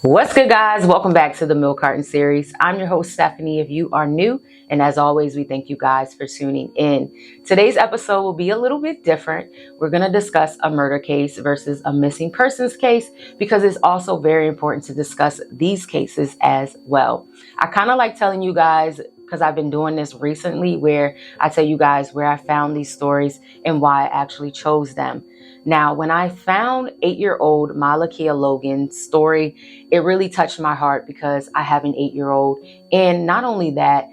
What's good, guys? Welcome back to the Milk Carton series. I'm your host, Stephanie, if you are new. And as always, we thank you guys for tuning in. Today's episode will be a little bit different. We're going to discuss a murder case versus a missing persons case because it's also very important to discuss these cases as well. I kind of like telling you guys, because I've been doing this recently, where I tell you guys where I found these stories and why I actually chose them. Now, when I found 8-year-old Malakia Logan's story, it really touched my heart because I have an 8-year-old. And not only that,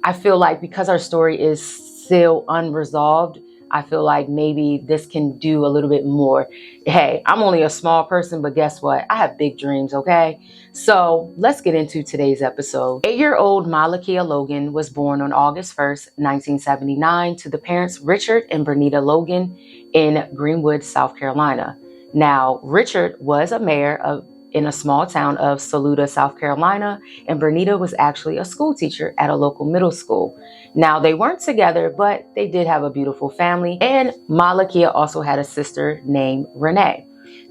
I feel like because our story is still unresolved, I feel like maybe this can do a little bit more. Hey, I'm only a small person, but guess what? I have big dreams, okay? So let's get into today's episode. 8-year-old Malakia Logan was born on August 1st, 1979 to the parents Richard and Bernita Logan in Greenwood, South Carolina. Now, Richard was a mayor in a small town of Saluda, South Carolina, and Bernita was actually a school teacher at a local middle school. Now, they weren't together, but they did have a beautiful family, and Malakia also had a sister named Renee.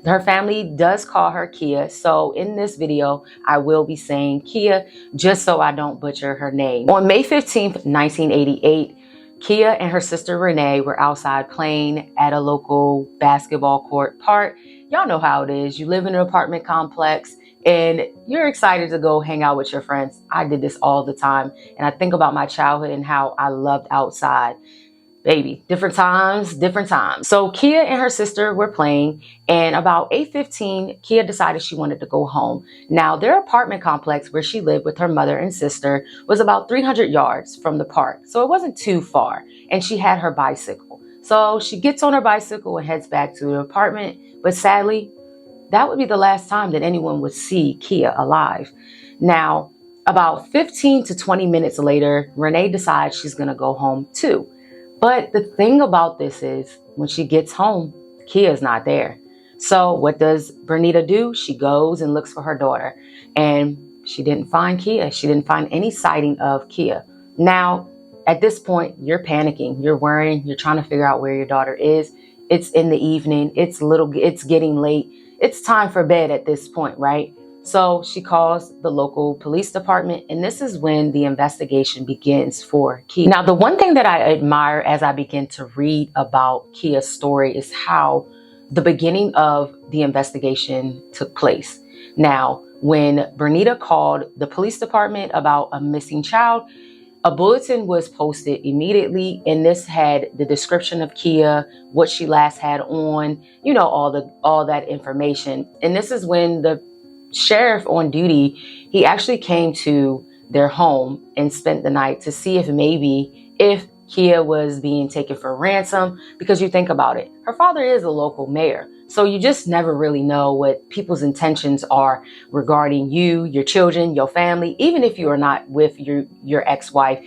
Her family does call her Kia, so in this video, I will be saying Kia just so I don't butcher her name. On May 15th, 1988, Kia and her sister Renee were outside playing at a local basketball court park. Y'all know how it is. You live in an apartment complex and you're excited to go hang out with your friends. I did this all the time. And I think about my childhood and how I loved outside. Baby, different times, different times. So Kia and her sister were playing, and about 8:15, Kia decided she wanted to go home. Now, their apartment complex where she lived with her mother and sister was about 300 yards from the park. So it wasn't too far, and she had her bicycle. So she gets on her bicycle and heads back to the apartment. But sadly, that would be the last time that anyone would see Kia alive. Now, about 15 to 20 minutes later, Renee decides she's going to go home too. But the thing about this is when she gets home, Kia's not there. So what does Bernita do? She goes and looks for her daughter, and she didn't find Kia. She didn't find any sighting of Kia. Now, at this point, you're panicking, you're worrying, you're trying to figure out where your daughter is. It's in the evening. It's getting late. It's time for bed at this point, right? So she calls the local police department, and this is when the investigation begins for Kia. Now, the one thing that I admire as I begin to read about Kia's story is how the beginning of the investigation took place. Now, when Bernita called the police department about a missing child, a bulletin was posted immediately, and this had the description of Kia, what she last had on, all that information. And this is when the sheriff on duty, he actually came to their home and spent the night to see if Kia was being taken for ransom, because you think about it, her father is a local mayor. So you just never really know what people's intentions are regarding you, your children, your family. Even if you are not with your ex-wife,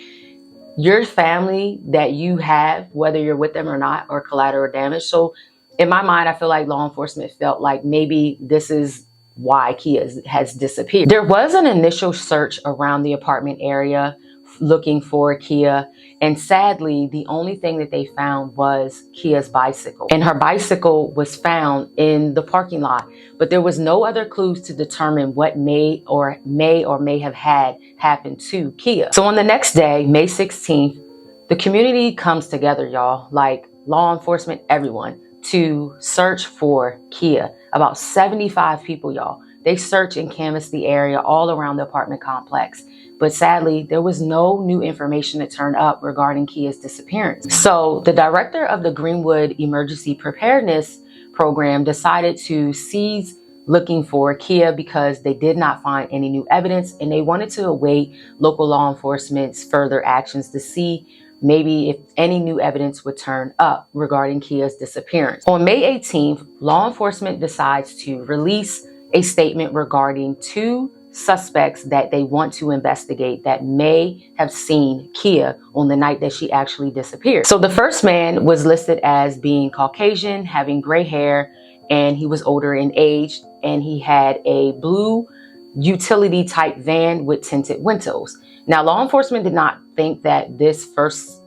your family that you have, whether you're with them or not, are collateral damage. So in my mind, I feel like law enforcement felt like maybe this is why Kia has disappeared. There was an initial search around the apartment area looking for Kia, and sadly, the only thing that they found was Kia's bicycle. And her bicycle was found in the parking lot, but there was no other clues to determine what may or may have had happened to Kia. So on the next day, May 16th, the community comes together, y'all, like law enforcement, everyone, to search for Kia. About 75 people, y'all. They search and canvass the area all around the apartment complex. But sadly, there was no new information that turned up regarding Kia's disappearance. So the director of the Greenwood Emergency Preparedness Program decided to cease looking for Kia because they did not find any new evidence, and they wanted to await local law enforcement's further actions to see maybe if any new evidence would turn up regarding Kia's disappearance. On May 18th, law enforcement decides to release a statement regarding 2 suspects that they want to investigate that may have seen Kia on the night that she actually disappeared. So the first man was listed as being Caucasian, having gray hair, and he was older in age, and he had a blue utility type van with tinted windows. Now, law enforcement did not think that this first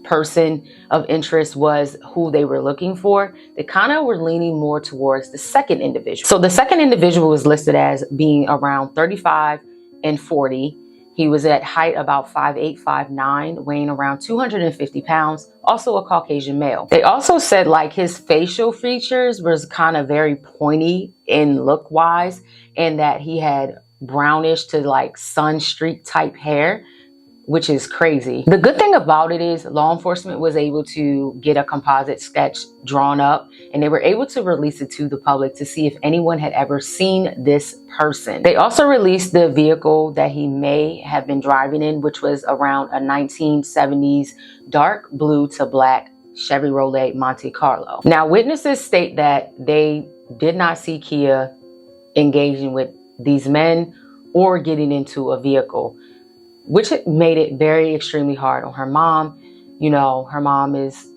person of interest was who they were looking for, they kind of were leaning more towards the second individual. So the second individual was listed as being around 35 and 40. He was at height about 5'8", 5'9", weighing around 250 pounds, also a Caucasian male. They also said like his facial features was kind of very pointy in look wise, and that he had brownish to like sun streak type hair, which is crazy. The good thing about it is law enforcement was able to get a composite sketch drawn up, and they were able to release it to the public to see if anyone had ever seen this person. They also released the vehicle that he may have been driving in, which was around a 1970s dark blue to black Chevrolet Monte Carlo. Now, witnesses state that they did not see Kia engaging with these men or getting into a vehicle, which made it very extremely hard on her mom. You know, her mom is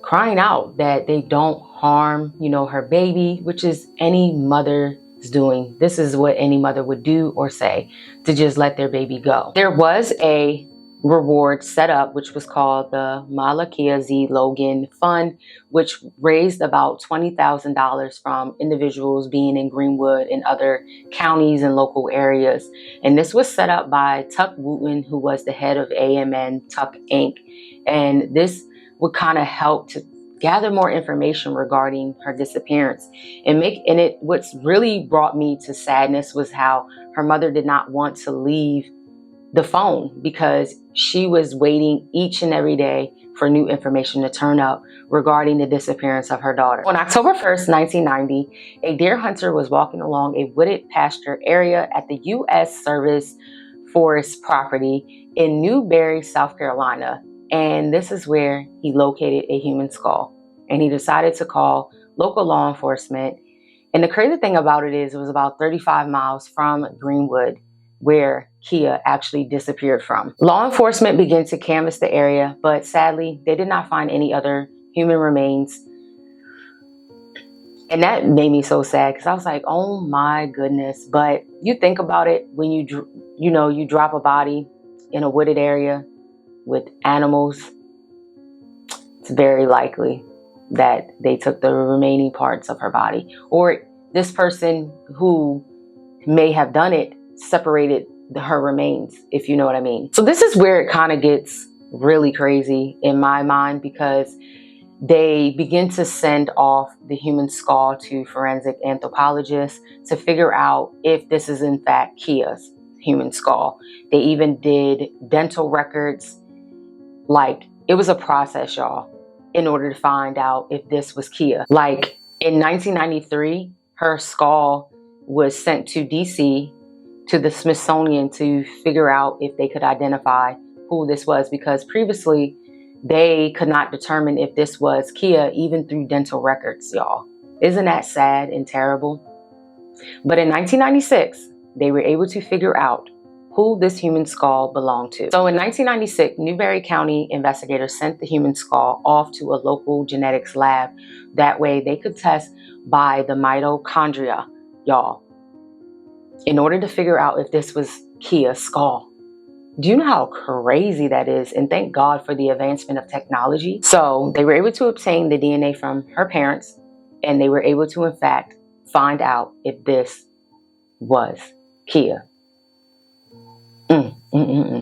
crying out that they don't harm, you know, her baby, which is any mother's doing. This is what any mother would do or say, to just let their baby go. There was a reward set up, which was called the Malakia Logan Fund, which raised about $20,000 from individuals being in Greenwood and other counties and local areas. And this was set up by Tuck Wooten, who was the head of AMN Tuck Inc. And this would kind of help to gather more information regarding her disappearance what's really brought me to sadness was how her mother did not want to leave the phone, because she was waiting each and every day for new information to turn up regarding the disappearance of her daughter. On October 1st, 1990, a deer hunter was walking along a wooded pasture area at the U.S. Service Forest property in Newberry, South Carolina. And this is where he located a human skull. And he decided to call local law enforcement. And the crazy thing about it is it was about 35 miles from Greenwood, where Kia actually disappeared from. Law enforcement began to canvass the area, but sadly, they did not find any other human remains. And that made me so sad, because I was like, oh my goodness. But you think about it, when you drop a body in a wooded area with animals, it's very likely that they took the remaining parts of her body, or this person who may have done it separated her remains, if you know what I mean. So this is where it kind of gets really crazy in my mind, because they begin to send off the human skull to forensic anthropologists to figure out if this is in fact Kia's human skull. They even did dental records. Like, it was a process, y'all, in order to find out if this was Kia. Like, in 1993, her skull was sent to DC to the Smithsonian to figure out if they could identify who this was, because previously they could not determine if this was Kia even through dental records, y'all. Isn't that sad and terrible? But in 1996, they were able to figure out who this human skull belonged to. So in 1996, Newberry County investigators sent the human skull off to a local genetics lab. That way they could test by the mitochondria, y'all, in order to figure out if this was Kia's skull. Do you know how crazy that is? And thank God for the advancement of technology. So they were able to obtain the DNA from her parents, and they were able to, in fact, find out if this was Kia.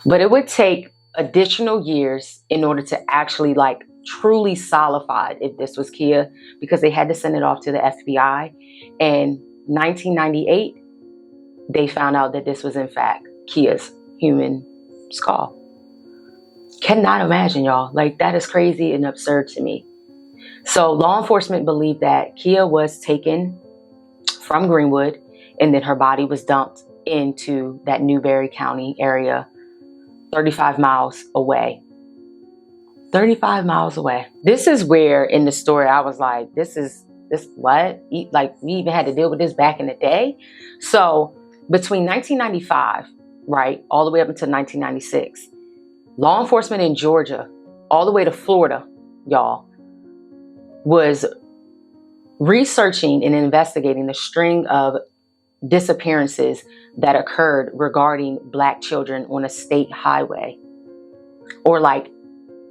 But it would take additional years in order to actually like truly solidify if this was Kia, because they had to send it off to the FBI. And 1998, they found out that this was in fact Kia's human skull. Cannot imagine, y'all. Like, that is crazy and absurd to me. So law enforcement believed that Kia was taken from Greenwood, and then her body was dumped into that Newberry County area, 35 miles away. 35 miles away. This is where in the story I was like, what? Like, we even had to deal with this back in the day. So between 1995, right, all the way up until 1996, law enforcement in Georgia, all the way to Florida, y'all, was researching and investigating the string of disappearances that occurred regarding Black children on a state highway, or like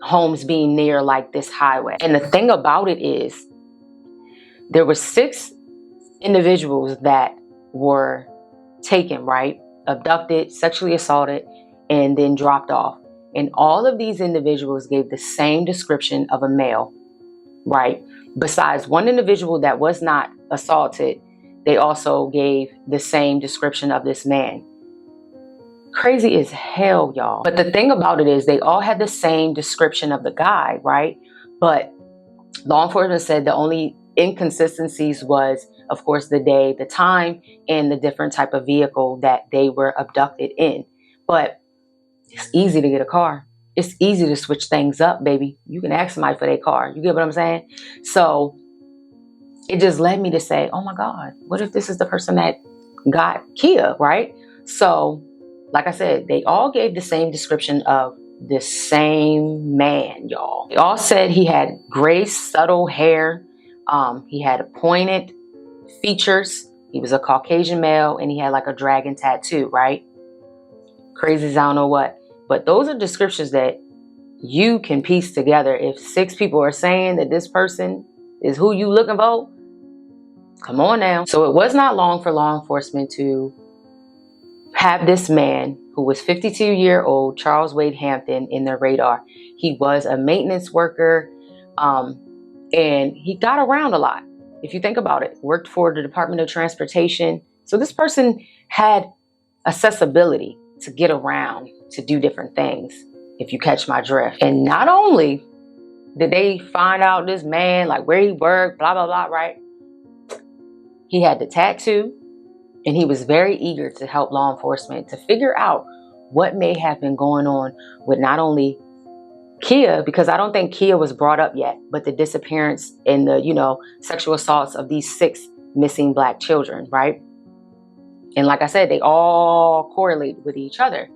homes being near like this highway. And the thing about it is, there were 6 individuals that were taken, right? Abducted, sexually assaulted, and then dropped off. And all of these individuals gave the same description of a male, right? Besides one individual that was not assaulted, they also gave the same description of this man. Crazy as hell, y'all. But the thing about it is, they all had the same description of the guy, right? But law enforcement said the only inconsistencies was, of course, the day, the time, and the different type of vehicle that they were abducted in. But it's easy to get a car. It's easy to switch things up, baby. You can ask somebody for their car. You get what I'm saying? So it just led me to say, oh my God, what if this is the person that got Kia, right? So, like I said, they all gave the same description of the same man, y'all. They all said he had gray, subtle hair. He had pointed features. He was a Caucasian male, and he had like a dragon tattoo, right? Crazy as I don't know what. But those are descriptions that you can piece together. If 6 people are saying that this person is who you looking for, come on now. So it was not long for law enforcement to have this man, who was 52-year-old Charles Wade Hampton, in their radar. He was a maintenance worker, and he got around a lot. If you think about it, worked for the Department of Transportation. So this person had accessibility to get around, to do different things, if you catch my drift. And not only did they find out this man, like where he worked, blah, blah, blah, right? He had the tattoo, and he was very eager to help law enforcement to figure out what may have been going on with not only Kia, because I don't think Kia was brought up yet, but the disappearance and the, sexual assaults of these 6 missing Black children, right? And like I said, they all correlated with each other.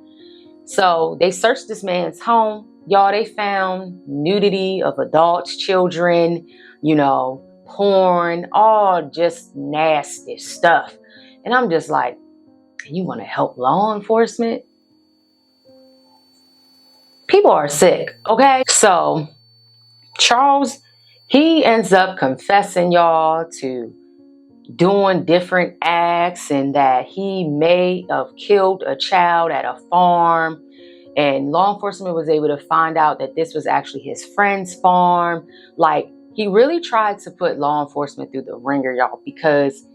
So they searched this man's home. Y'all, they found nudity of adults, children, porn, all just nasty stuff. And I'm just like, you want to help law enforcement? People are sick, okay? So Charles, he ends up confessing, y'all, to doing different acts, and that he may have killed a child at a farm. And law enforcement was able to find out that this was actually his friend's farm. Like, he really tried to put law enforcement through the ringer, y'all, because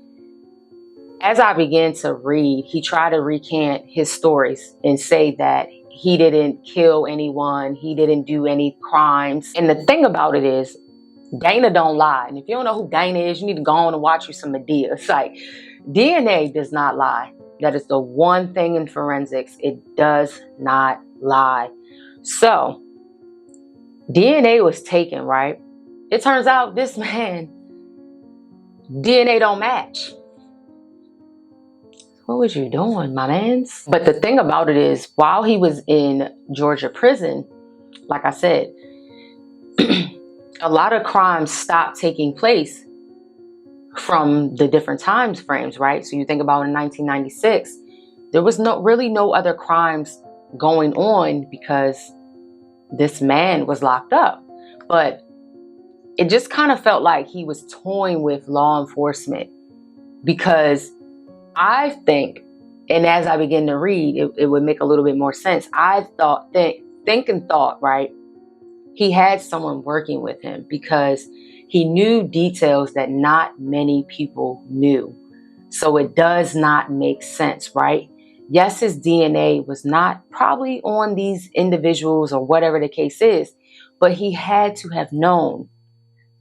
as I began to read, he tried to recant his stories and say that he didn't kill anyone, he didn't do any crimes. And the thing about it is, Dana don't lie. And if you don't know who Dana is, you need to go on and watch you some Medea. It's like, DNA does not lie. That is the one thing in forensics. It does not lie. So DNA was taken, right? It turns out this man, DNA don't match. What was you doing, my mans? But the thing about it is, while he was in Georgia prison, like I said, a lot of crimes stopped taking place from the different time frames, right? So you think about in 1996, there was really no other crimes going on because this man was locked up. But it just kind of felt like he was toying with law enforcement, because I think, and as I begin to read, it would make a little bit more sense. I thought, right? He had someone working with him, because he knew details that not many people knew. So it does not make sense, right? Yes, his DNA was not probably on these individuals or whatever the case is, but he had to have known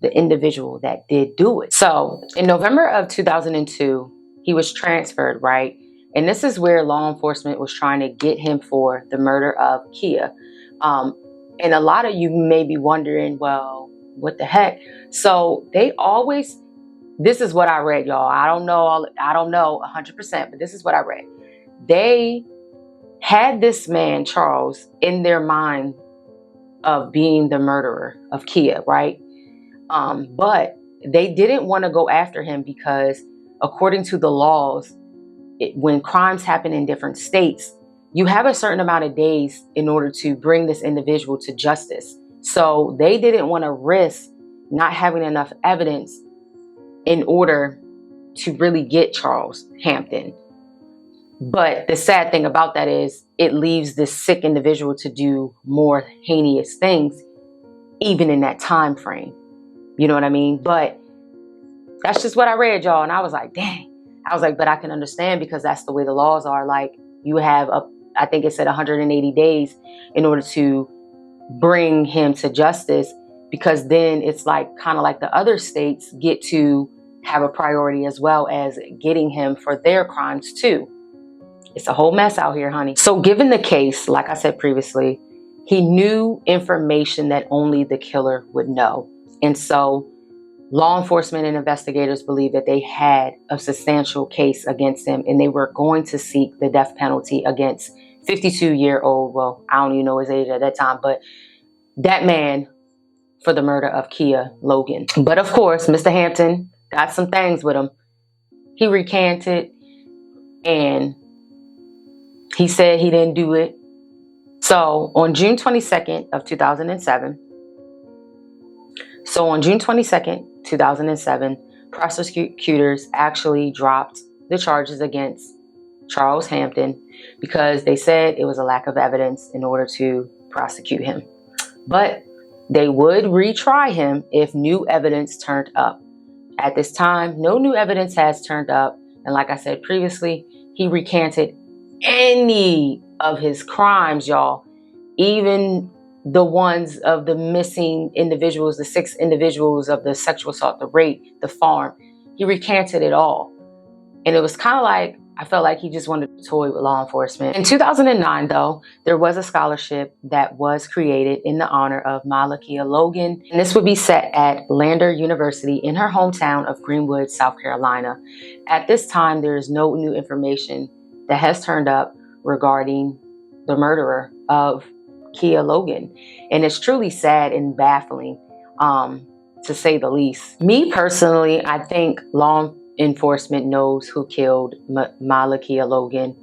the individual that did do it. So in November of 2002, he was transferred, right? And this is where law enforcement was trying to get him for the murder of Kia. And a lot of you may be wondering, well, what the heck? So this is what I read, y'all. I don't know 100%, but this is what I read. They had this man, Charles, in their mind of being the murderer of Kia, right? But they didn't want to go after him because, according to the laws, when crimes happen in different states, you have a certain amount of days in order to bring this individual to justice, So they didn't want to risk not having enough evidence in order to really get Charles Hampton. But the sad thing about that is it leaves this sick individual to do more heinous things, even in that time frame. You know what I mean? But that's just what I read, y'all. And I was like, dang. I was like, but I can understand, because that's the way the laws are. Like, you have, I think it said 180 days in order to bring him to justice, because then it's like kind of like the other states get to have a priority as well as getting him for their crimes too. It's a whole mess out here, honey. So given the case, like I said previously, he knew information that only the killer would know. And so law enforcement and investigators believe that they had a substantial case against him, and they were going to seek the death penalty against 52-year-old, well, I don't even know his age at that time, but that man for the murder of Kia Logan. But of course, Mr. Hampton got some things with him. He recanted and he said he didn't do it. So on June 22nd of 2007, prosecutors actually dropped the charges against Charles Hampton because they said it was a lack of evidence in order to prosecute him. But they would retry him if new evidence turned up. At this time, no new evidence has turned up. And like I said previously, he recanted any of his crimes, y'all. Even the ones of the missing individuals, the 6 individuals of the sexual assault, the rape, the farm. He recanted it all. And it was kind of like, I felt like he just wanted to toy with law enforcement. In 2009, though, there was a scholarship that was created in the honor of Malakia Logan. And this would be set at Lander University in her hometown of Greenwood, South Carolina. At this time, there is no new information that has turned up regarding the murderer of Kia Logan. And it's truly sad and baffling, to say the least. Me personally, I think law enforcement knows who killed Malakia Logan.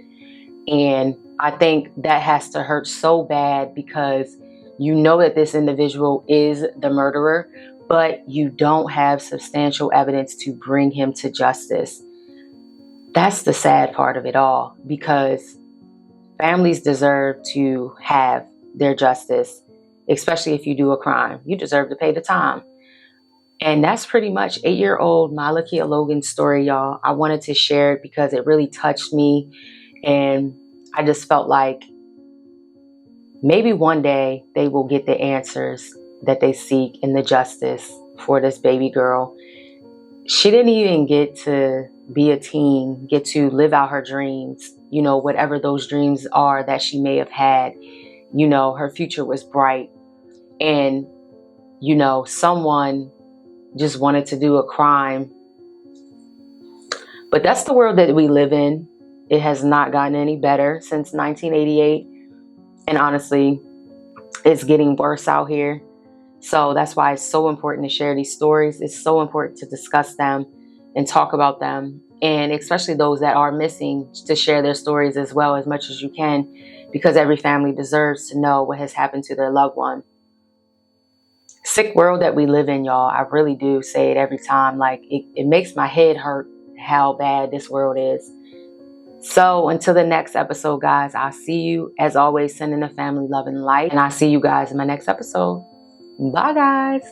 And I think that has to hurt so bad, because you know that this individual is the murderer, but you don't have substantial evidence to bring him to justice. That's the sad part of it all, because families deserve to have their justice, especially if you do a crime. You deserve to pay the time. And that's pretty much 8-year-old Malakia Logan's story, y'all. I wanted to share it because it really touched me. And I just felt like maybe one day they will get the answers that they seek and the justice for this baby girl. She didn't even get to be a teen, get to live out her dreams, you know, whatever those dreams are that she may have had. You know, her future was bright. And, you know, someone just wanted to do a crime. But that's the world that we live in. It has not gotten any better since 1988. And honestly, it's getting worse out here. So that's why it's so important to share these stories. It's so important to discuss them and talk about them. And especially those that are missing, to share their stories as well as much as you can, because every family deserves to know what has happened to their loved one. Sick world that we live in, y'all. I really do say it every time. Like, it makes my head hurt how bad this world is. So until the next episode, guys, I'll see you, as always, sending the family love and light. And I'll see you guys in my next episode. Bye, guys.